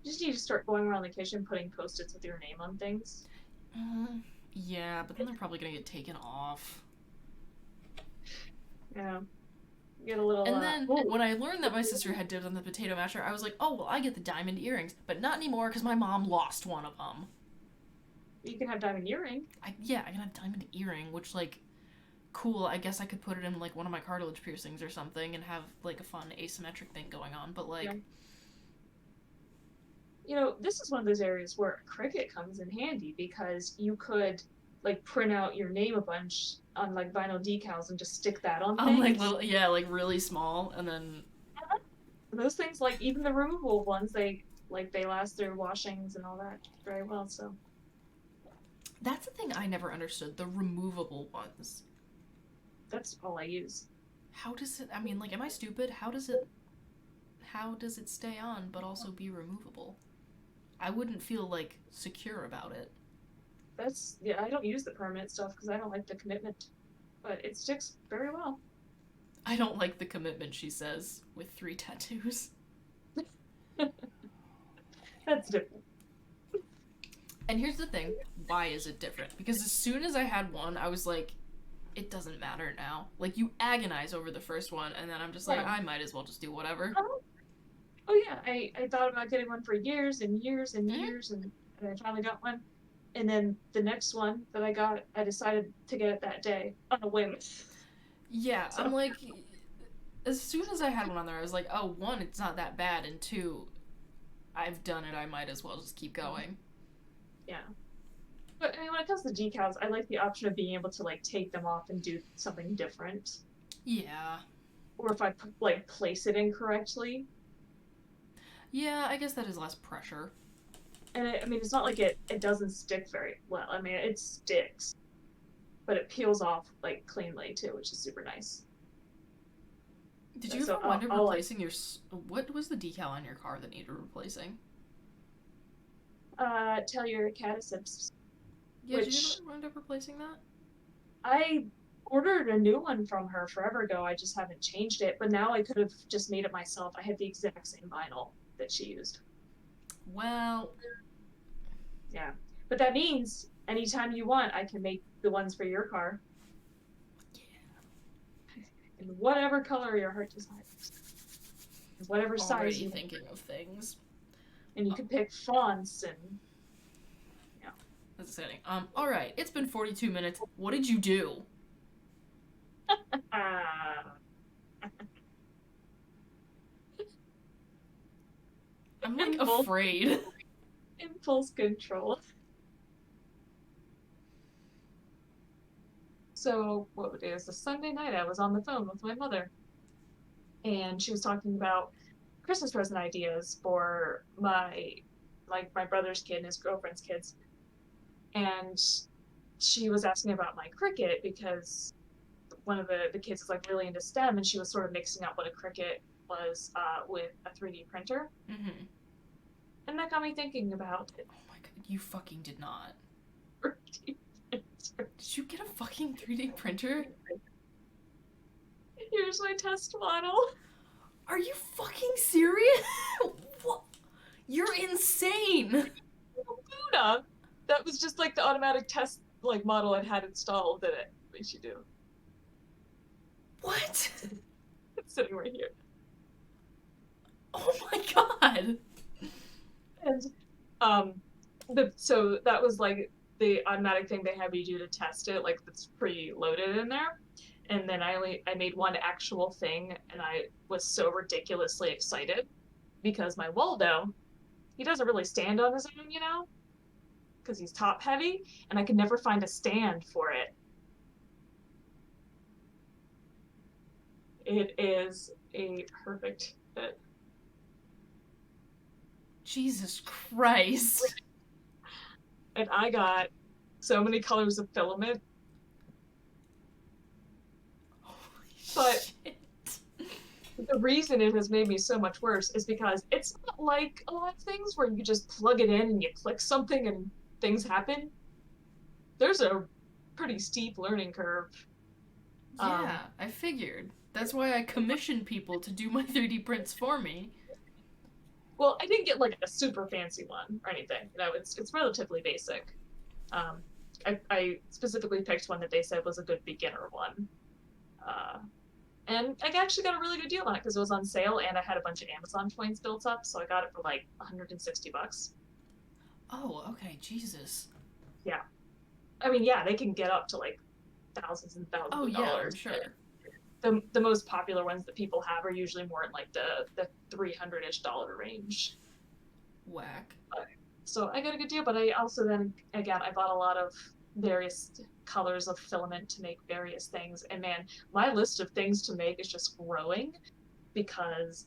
You just need to start going around the kitchen putting post-its with your name on things. Yeah, but then they're probably gonna get taken off. Yeah. Get a little And then oh, when I learned that my sister had dibs on the potato masher, I was like, oh well, I get the diamond earrings, but not anymore because my mom lost one of them. you can have diamond earring. I can have diamond earring, which like cool. I guess I could put it in like one of my cartilage piercings or something and have like a fun asymmetric thing going on. But like, Yeah. This is one of those areas where cricket comes in handy because you could like print out your name a bunch on like vinyl decals and just stick that on Like things. little, yeah, like really small, and then And those things, like even the removable ones, they last through washings and all that very well. So that's the thing I never understood, the removable ones. that's all I use. How does it? I mean, like, am I stupid? How does it stay on but also be removable? I wouldn't feel like secure about it. That's yeah. I don't use the permanent stuff because I don't like the commitment, but it sticks very well. I don't like the commitment, she says, with 3 tattoos. That's different. And here's the thing, why is it different? Because as soon as I had one, I was like, it doesn't matter now. Like, you agonize over the first one, and then I'm just like, Yeah. I might as well just do whatever. Oh, oh yeah. I thought about getting one for years and years and Mm-hmm. years, and I finally got one. And then the next one that I got, I decided to get it that day on a whim. Yeah, I'm So like, as soon as I had one on there, I was like, oh, one, it's not that bad, and two, I've done it, I might as well just keep going. yeah. But I mean, when it comes to decals, I like the option of being able to like take them off and do something different. Yeah. Or if I like place it incorrectly, Yeah, I guess that is less pressure. and I mean, it's not like it doesn't stick very well. I mean, it sticks, but it peels off like cleanly too, which is super nice. Did you So ever wind up I'll like replacing your. What was the decal on your car that needed replacing? tell your catasips, Yeah, did you which ever wind up replacing that? I ordered a new one from her forever ago. I just haven't changed it, but now I could have just made it myself. I had the exact same vinyl that she used. Well, Yeah. But that means anytime you want, I can make the ones for your car in whatever color your heart desires, whatever size already you want. thinking of things. And you Uh, can pick fonts and, you that's exciting. Alright, it's been 42 minutes. What did you do? know. I'm like impulse, afraid. impulse control. So, what day is the Sunday night? I was on the phone with my mother, and she was talking about Christmas present ideas for my brother's kid and his girlfriend's kids. And she was asking about my Cricut because one of the kids is like really into STEM, and she was sort of mixing up what a Cricut was with a 3D printer. Mm-hmm. And that got me thinking about it. Oh my god, you fucking did not. 3D printer. Did you get a fucking 3D printer? Here's my test model. Are you fucking serious? What? You're insane. Luna. That was just like the automatic test like model I'd had installed that it makes you do. What? It's sitting right here. Oh my god. And um so that was like the automatic thing they have you do to test it, like that's pre-loaded in there. And then I made one actual thing, and I was so ridiculously excited because my Waldo, he doesn't really stand on his own, because he's top heavy, and I could never find a stand for it. It is a perfect fit. Jesus Christ. And I got so many colors of filament, Holy but shit. the reason it has made me so much worse is because it's not like a lot of things where you just plug it in and you click something and things happen. There's a pretty steep learning curve. Yeah, I figured. That's why I commissioned people to do my 3D prints for me. Well, I didn't get like a super fancy one or anything. It's relatively basic. Um, I specifically picked one that they said was a good beginner one. Uh, and I actually got a really good deal on it because it was on sale, and I had a bunch of Amazon points built up, so I got it for like $160. Oh, okay, Jesus. Yeah, I mean, yeah, they can get up to like thousands and Oh, thousands of yeah, I'm dollars. sure. The most popular ones that people have are usually more in like the $300-ish range. Whack. So I got a good deal, but I also then again I bought a lot of various colors of filament to make various things. And man, my list of things to make is just growing because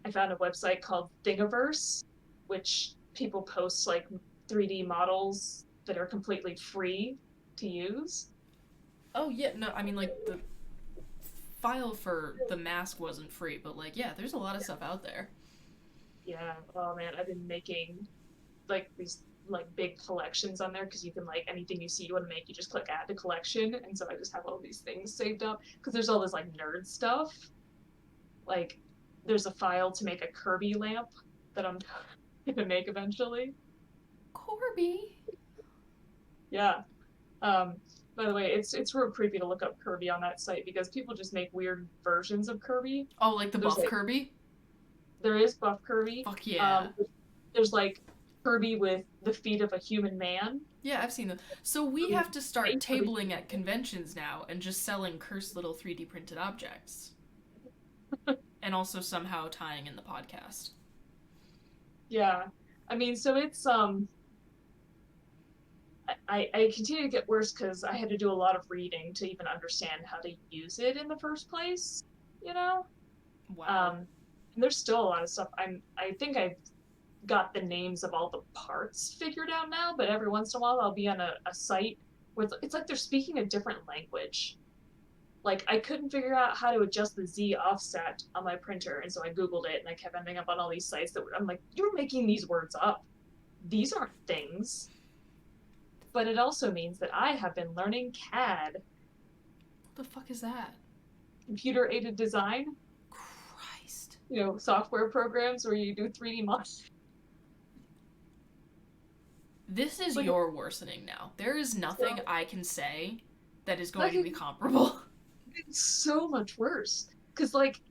I found a website called Thingiverse, which people post like 3D models that are completely free to use. Oh yeah, no, I mean like the file for the mask wasn't free, but like yeah, there's a lot of stuff out there. Yeah, oh man, I've been making like these like big collections on there because you can like anything you see you want to make, you just click add to collection, and so I just have all these things saved up because there's all this like nerd stuff. Like there's a file to make a Kirby lamp that I'm gonna make eventually. Corby. Yeah. Um, by the way, it's real creepy to look up Kirby on that site because people just make weird versions of Kirby. Oh, like the There's buff like Kirby? there is buff Kirby. Fuck yeah. There's like Kirby with the feet of a human man. Yeah, I've seen them. So we Kirby have to start face of a tabling human at conventions now and just selling cursed little 3D printed objects. man. And also somehow tying in the podcast. Yeah. I mean, so it's I continue to get worse because I had to do a lot of reading to even understand how to use it in the first place, you know? Wow. And there's still a lot of stuff. I think I've got the names of all the parts figured out now, but every once in a while I'll be on a site where it's like they're speaking a different language. Like I couldn't figure out how to adjust the Z offset on my printer, and so I Googled it and I kept ending up on all these sites that I'm like, you're making these words up. These aren't things. But it also means that I have been learning CAD, What the fuck is that? computer aided design, Christ. software programs where you do 3D models. This is Like, your worsening now. There is nothing so, I can say that is going like to be comparable. it's so much worse. Because, like,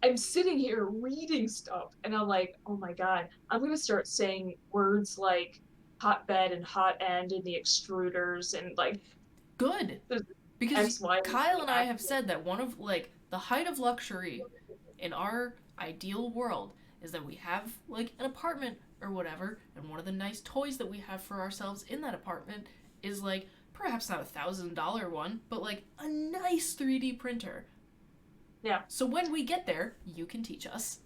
I'm sitting here reading stuff and I'm like, oh my God, I'm going to start saying words like hotbed and hot end in the extruders and like Good. there's Because X, Y, and Kyle Z and I have said that one of like the height of luxury in our ideal world is that we have like an apartment or whatever, and one of the nice toys that we have for ourselves in that apartment is like perhaps not $1,000 one, but like a nice 3D printer. Yeah. So when we get there, you can teach us.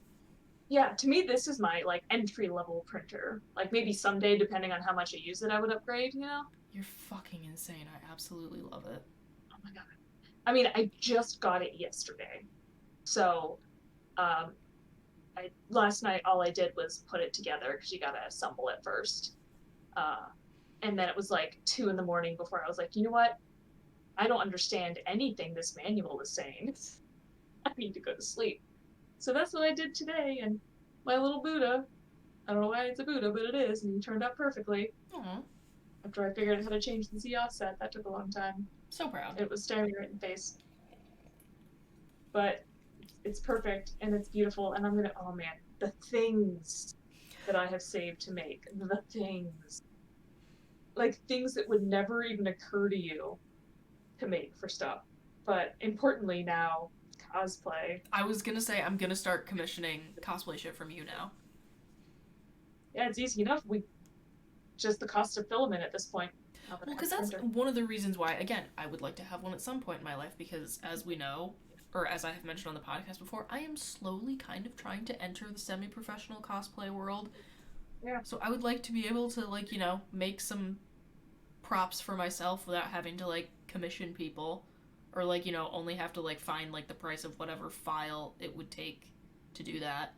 Yeah, to me this is my like entry level printer. Like maybe someday, depending on how much I use it, I would upgrade, You're fucking insane. I absolutely love it. Oh my God. I mean, I just got it yesterday. So um last night all I did was put it together because you gotta assemble it first. Uh and then it was like 2 in the morning before I was like, you know what? I don't understand anything this manual is saying. I need to go to sleep. So that's what I did today, and my little Buddha, I don't know why it's a Buddha, but it is, and he turned out perfectly. Aw, After I figured out how to change the Z offset, that took a long time. so proud. It was staring me right in the face. But it's perfect and it's beautiful, and I'm gonna, oh man, the things that I have saved to make, the things. Like things that would never even occur to you to make for stuff. But importantly now, cosplay. I was gonna say I'm gonna start commissioning cosplay shit from you now. Yeah, it's easy enough. We just the cost of filament at this point. Well, because that's one of the reasons why, again, I would like to have one at some point in my life, because as we know, or as I have mentioned on the podcast before, I am slowly kind of trying to enter the semi-professional cosplay world. Yeah. So I would like to be able to, like, make some props for myself without having to, like, commission people. Or, like, only have to, like, find, like, the price of whatever file it would take to do that.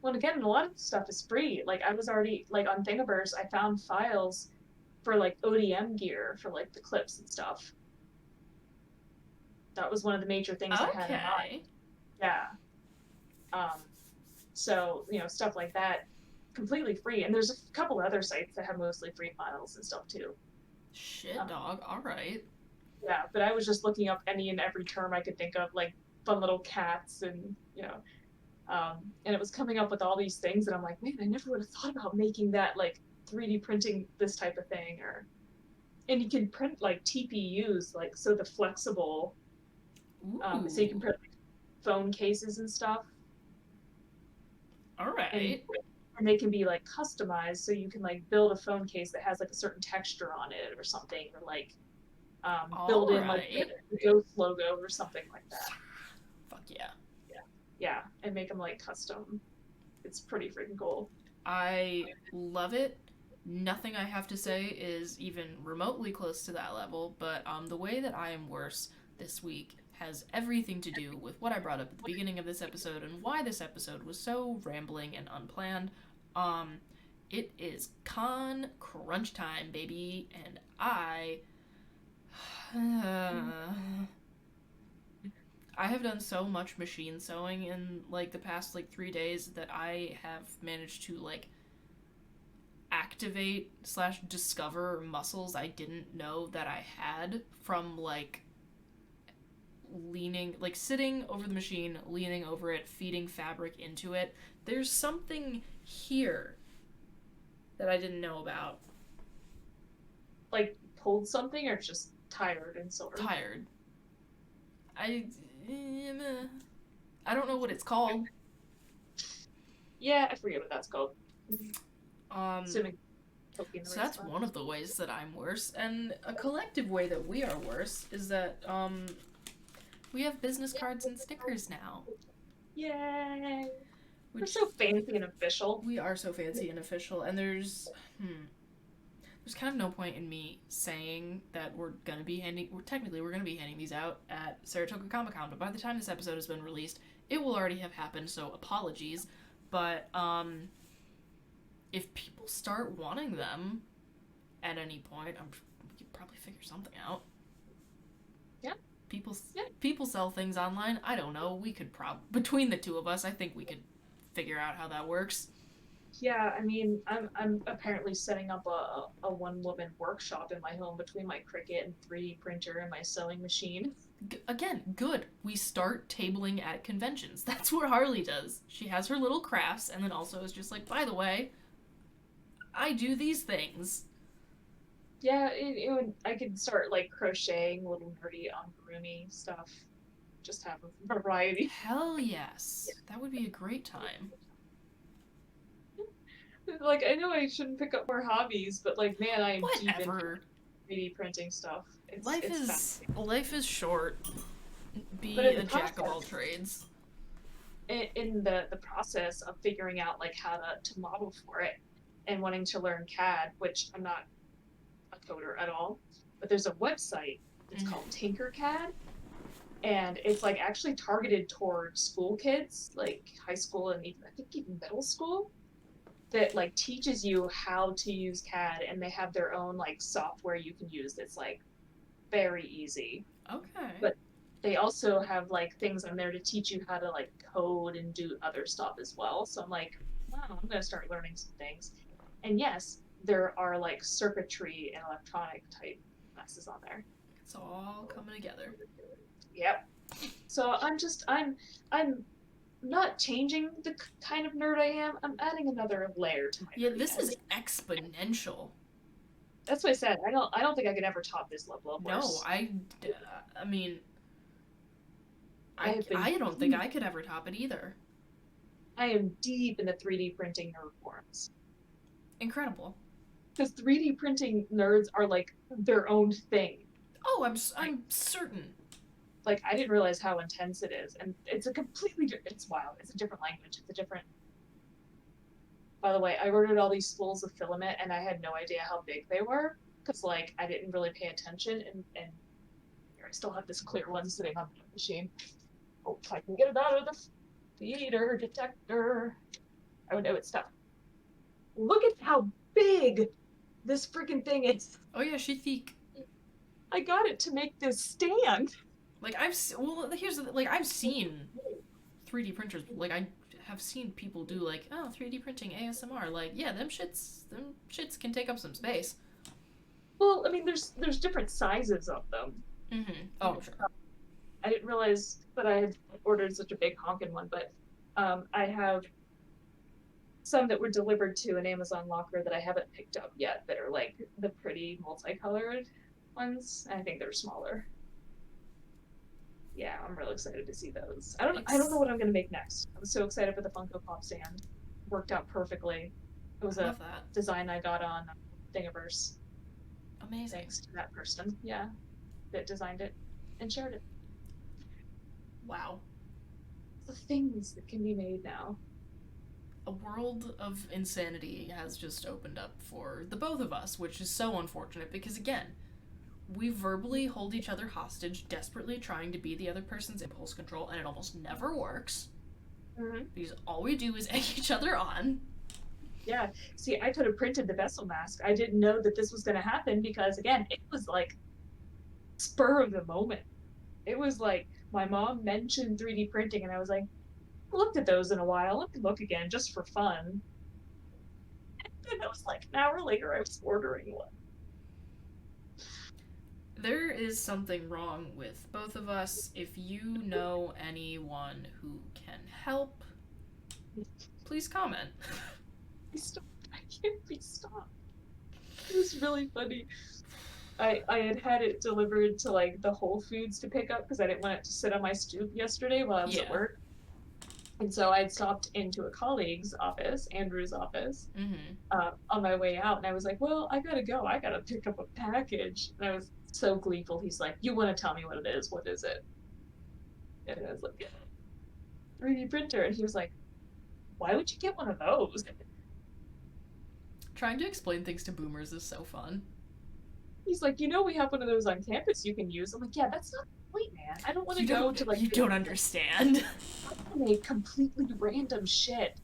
Well, again, a lot of stuff is free. Like I was already like on Thingiverse, I found files for like ODM gear for like the clips and stuff. That was one of the major things I had in mind. Okay. Yeah. Um, so stuff like that, completely free. And there's a couple other sites that have mostly free files and stuff too. Shit, Um, dog. Alright. yeah, but I was just looking up any and every term I could think of, like fun little cats and and it was coming up with all these things, and I'm like, man, I never would have thought about making that like 3D printing this type of thing, and you can print like TPUs, like so the flexible, so you can Ooh. print like, phone cases and stuff, and Alright. and they can be like customized, so you can like build a phone case that has like a certain texture on it or something, or like build All in like right. the ghost logo or something like that. Fuck yeah. Yeah, and make them like custom. It's pretty freaking cool. I love it. Nothing I have to say is even remotely close to that level, but the way that I am worse this week has everything to do with what I brought up at the beginning of this episode and why this episode was so rambling and unplanned. Um, it is con crunch time, baby, and I. I have done so much machine sewing in like the past like 3 days that I have managed to like activate slash discover muscles I didn't know that I had from like leaning, like sitting over the machine, leaning over it, feeding fabric into it. There's something here that I didn't know about. Like pulled something or just tired and sore? Tired. I. I don't know what it's called. Yeah, I forget what that's called. Um, Assuming poking the so right that's spot. one of the ways that I'm worse. And a collective way that we are worse is that we have business cards and stickers now. Yay! We're Which so fancy and official. we are so fancy and official, and there's kind of no point in me saying that we're gonna be handing. We're gonna be handing these out at Saratoga Comic Con, but by the time this episode has been released, it will already have happened. So apologies, but if people start wanting them at any point, we could probably figure something out. Yeah. People sell things online. I don't know. We could between the two of us, I think we could figure out how that works. Yeah, I mean, I'm apparently setting up a one woman workshop in my home between my Cricut and 3D printer and my sewing machine. Again, good. We start tabling at conventions. That's what Harley does. She has her little crafts and then also is just like, by the way, I do these things. Yeah, I could start like crocheting little nerdy amigurumi stuff. Just have a variety. Hell yes. That would be a great time. Like I know I shouldn't pick up more hobbies, but like man, I am deep into Whatever. 3D printing stuff. Life It's is fascinating. life is short. Be But in the a jack of all process, trades. in the process of figuring out like how to model for it and wanting to learn CAD, which I'm not a coder at all, but there's a website that's called Tinkercad, and it's like actually targeted towards school kids, like high school and even I think even middle school, that like teaches you how to use CAD, and they have their own like software you can use that's like very easy. Okay. But they also have like things on there to teach you how to like code and do other stuff as well. So I'm like, wow, I'm gonna start learning some things. And yes, there are like circuitry and electronic type classes on there. It's all coming together. Yep. So I'm not changing the kind of nerd I am. I'm adding another layer to my Yeah, this nerdiness. is exponential. That's what I said. I don't think I could ever top this level of No, course. I mean, I have been I don't think I could ever top it either. I am deep in the 3D printing nerd forums. Incredible. Because 3D printing nerds are like their own thing. Oh, I'm certain. Like I didn't realize how intense it is, and it's a completely it's wild. It's a different language. It's a different. By the way, I ordered all these spools of filament, and I had no idea how big they were because like I didn't really pay attention, and here I still have this clear one sitting on the machine. Oh, if I can get it out of the feeder detector. Oh no, it's stuck. Look at how big this freaking thing is. Oh yeah, Shithik. I got it to make this stand. Like here's like I've seen 3D printers. Like I have seen people do like 3D printing ASMR. Like yeah, them shits can take up some space. Well, I mean, there's different sizes of them. Mm-hmm. Oh sure. I didn't realize that I had ordered such a big honking one, but I have some that were delivered to an Amazon locker that I haven't picked up yet that are like the pretty multicolored ones. I think they're smaller. Yeah, I'm really excited to see those. I don't know what I'm gonna make next. I'm so excited for the Funko Pop stand. worked out perfectly. It was I a love that. design I got on Thingiverse. Amazing. Thanks to that person, yeah, that designed it and shared it. Wow. The things that can be made now. A world of insanity has just opened up for the both of us, which is so unfortunate because, again, we verbally hold each other hostage, desperately trying to be the other person's impulse control, and it almost never works. Mm-hmm. Because all we do is egg each other on. Yeah. See, I could have printed the vessel mask. I didn't know that this was going to happen because, again, it was like spur of the moment. It was like my mom mentioned 3D printing, and I was like, I looked at those in a while. Let me look again just for fun. And it was like an hour later, I was ordering one. There is something wrong with both of us. If you know anyone who can help, please comment. Stop. I can't be stopped. It was really funny. I had it delivered to like the Whole Foods to pick up because I didn't want it to sit on my stoop yesterday while I was at work. And so I had stopped into a colleague's office, Andrew's office, on my way out. And I was like, well, I gotta go. I gotta pick up a package. And I was so gleeful. He's like, you want to tell me what it is? What is it? And I was like, yeah, 3D printer. And he was like, why would you get one of those? Trying to explain things to boomers is so fun. He's like, we have one of those on campus you can use. I'm like, yeah, that's not the point, man. I don't want to go to like. You don't understand. I make completely random shit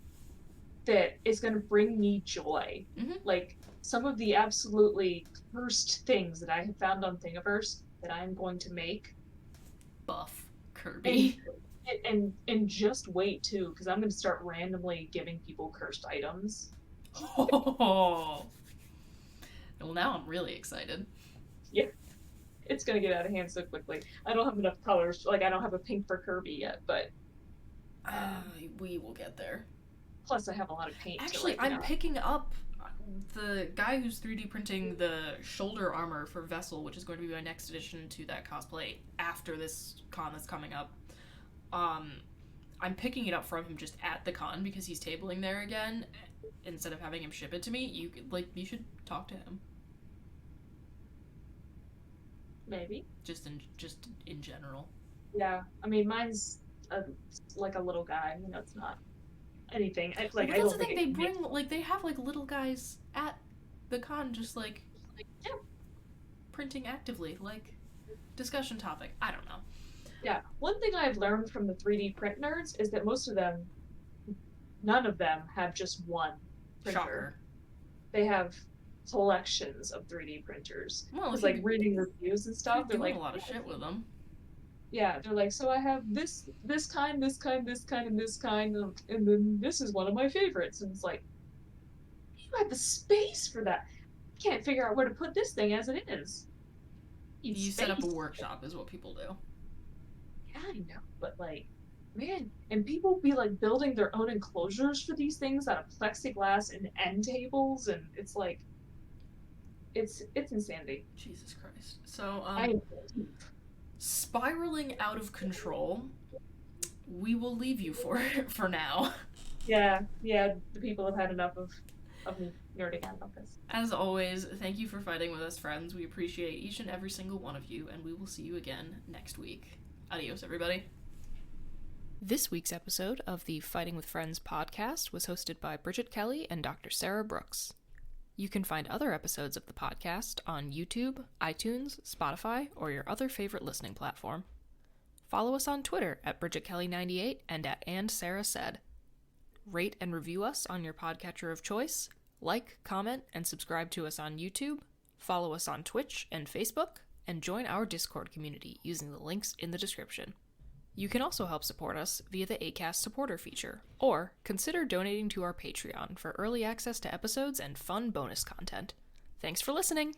that is going to bring me joy. Mm-hmm. Like some of the absolutely cursed things that I have found on Thingiverse that I'm going to make. Buff Kirby. And just wait too, because I'm going to start randomly giving people cursed items. Oh. Well, now I'm really excited. Yeah. It's going to get out of hand so quickly. I don't have enough colors. Like, I don't have a pink for Kirby yet, but... we will get there. Plus, I have a lot of paint. Actually, I'm picking up the guy who's 3D printing the shoulder armor for Vessel, which is going to be my next addition to that cosplay after this con that's coming up. I'm picking it up from him just at the con because he's tabling there again. Instead of having him ship it to me, you should talk to him. Maybe. Just in general. Yeah, I mean, mine's like a little guy. It's not anything. It's like that's the thing. They bring they have little guys at the con, just yeah, printing actively, discussion topic. I don't know. Yeah, one thing I've learned from the 3D print nerds is that none of them have just one printer. Shocker. They have collections of 3D printers. Well, it's like reading reviews and stuff. They're like a lot of shit with them. Yeah, they're like, so I have this kind, this kind, this kind, and this kind, and then this is one of my favorites. And it's like, you have the space for that. I can't figure out where to put this thing as it is. You set up a workshop is what people do. Yeah, I know, but man, and people be building their own enclosures for these things out of plexiglass and end tables, and it's like, it's insanity. Jesus Christ. So, spiraling out of control, we will leave you for now. Yeah, the people have had enough of me nerding out about this. As always, thank you for fighting with us, friends. We appreciate each and every single one of you, and we will see you again next week. Adios, everybody. This week's episode of the Fighting with Friends podcast was hosted by Bridget Kelly and Dr. Sarah Brookes. You can find other episodes of the podcast on YouTube, iTunes, Spotify, or your other favorite listening platform. Follow us on Twitter at BridgetKelly98 and at AndSarahSaid. Rate and review us on your podcatcher of choice. Like, comment, and subscribe to us on YouTube. Follow us on Twitch and Facebook, and join our Discord community using the links in the description. You can also help support us via the Acast supporter feature, or consider donating to our Patreon for early access to episodes and fun bonus content. Thanks for listening!